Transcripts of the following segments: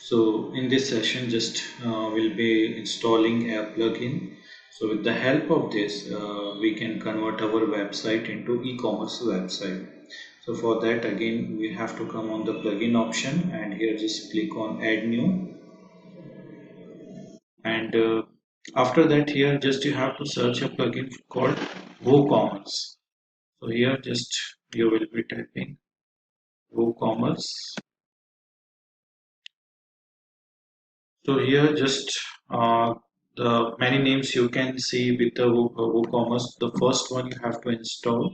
So in this session, just we'll be installing a plugin. So with the help of this, we can convert our website into e-commerce website. So for that, again, we have to come on the plugin option and here just click on add new. And after that, here just you have to search a plugin called WooCommerce. So here just you will be typing WooCommerce. So here just the many names you can see with the WooCommerce. The first one you have to install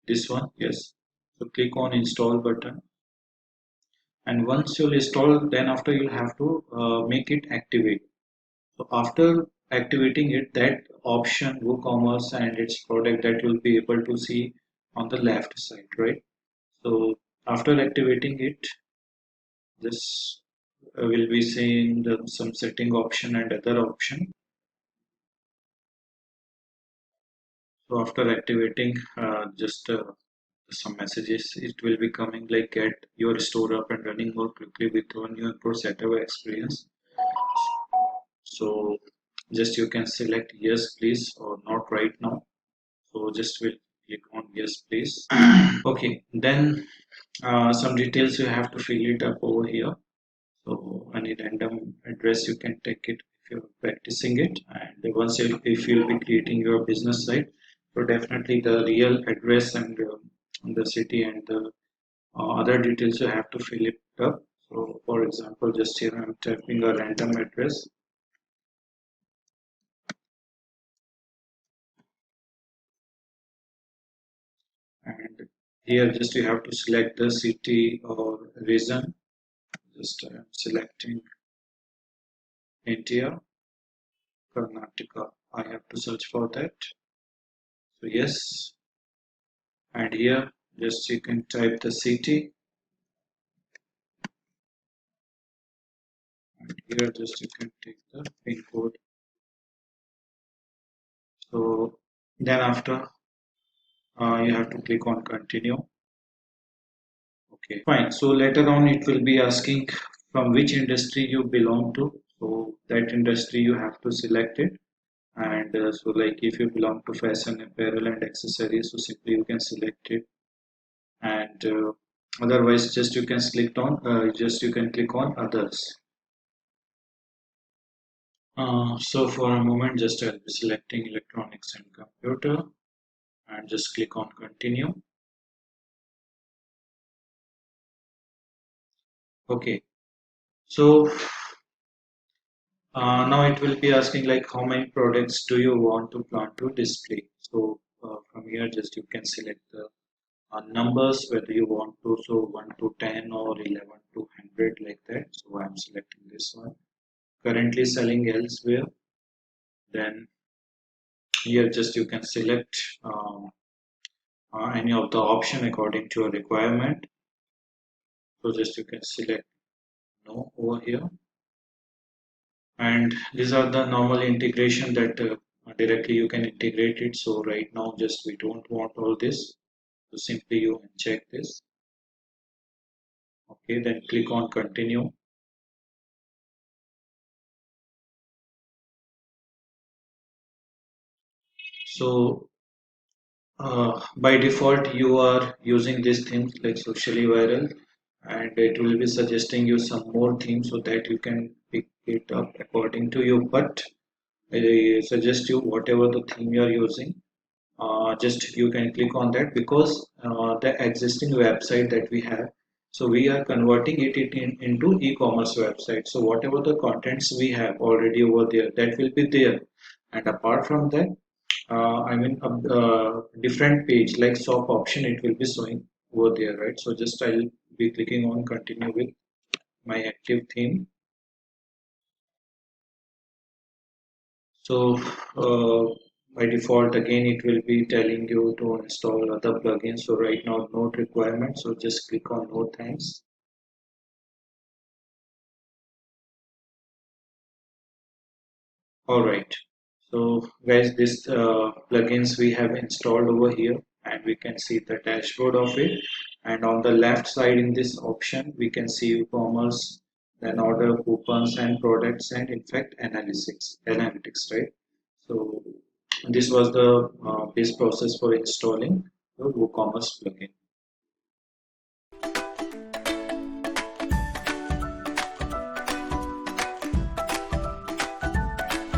this one, yes. So click on install button, and once you'll install, then after you'll have to make it activate. So after activating it, that option WooCommerce and its product that you'll be able to see on the left side, right? So after activating it, this will be seeing some setting option and other option. So after activating just some messages, it will be coming like get your store up and running more quickly with one new pro setup experience. So just you can select yes please or not right now. So just will click on yes please. Okay, then some details you have to fill it up over here. So any random address you can take it if you're practicing it, and once if you'll be creating your business site, so definitely the real address and the city and the other details you have to fill it up. So for example, just here I'm typing a random address, and here just you have to select the city or region. Just selecting India, Karnataka. I have to search for that. So yes, and here just you can type the city, and here just you can take the pin code. So then after you have to click on continue. Okay, fine. So later on it will be asking from which industry you belong to. So that industry you have to select it. And so like if you belong to fashion, apparel and accessories, so simply you can select it. And otherwise just you can click on others. So for a moment, just I'll be selecting electronics and computer and just click on continue. Okay, so now it will be asking like how many products do you want to plan to display. So from here, just you can select the numbers whether you want to, so 1 to 10 or 11 to 100 like that. So I'm selecting this one. Currently selling elsewhere. Then here just you can select any of the option according to your requirement. So just you can select no over here, and these are the normal integration that directly you can integrate it. So right now just we don't want all this, so simply you check this. Okay, then click on continue. So by default you are using these themes like socially viral, and it will be suggesting you some more themes so that you can pick it up according to you, but I suggest you whatever the theme you are using, just you can click on that because the existing website that we have, so we are converting into e-commerce website. So whatever the contents we have already over there, that will be there, and apart from that, I mean different page like shop option, it will be showing over there, right? So just I'll be clicking on continue with my active theme. So by default, again, it will be telling you to install other plugins. So right now, no requirement. So just click on no thanks. All right. So guys, this plugins we have installed over here, and we can see the dashboard of it. And on the left side in this option, we can see e-commerce then order coupons and products, and in fact analytics, right? So this was the base process for installing the WooCommerce plugin.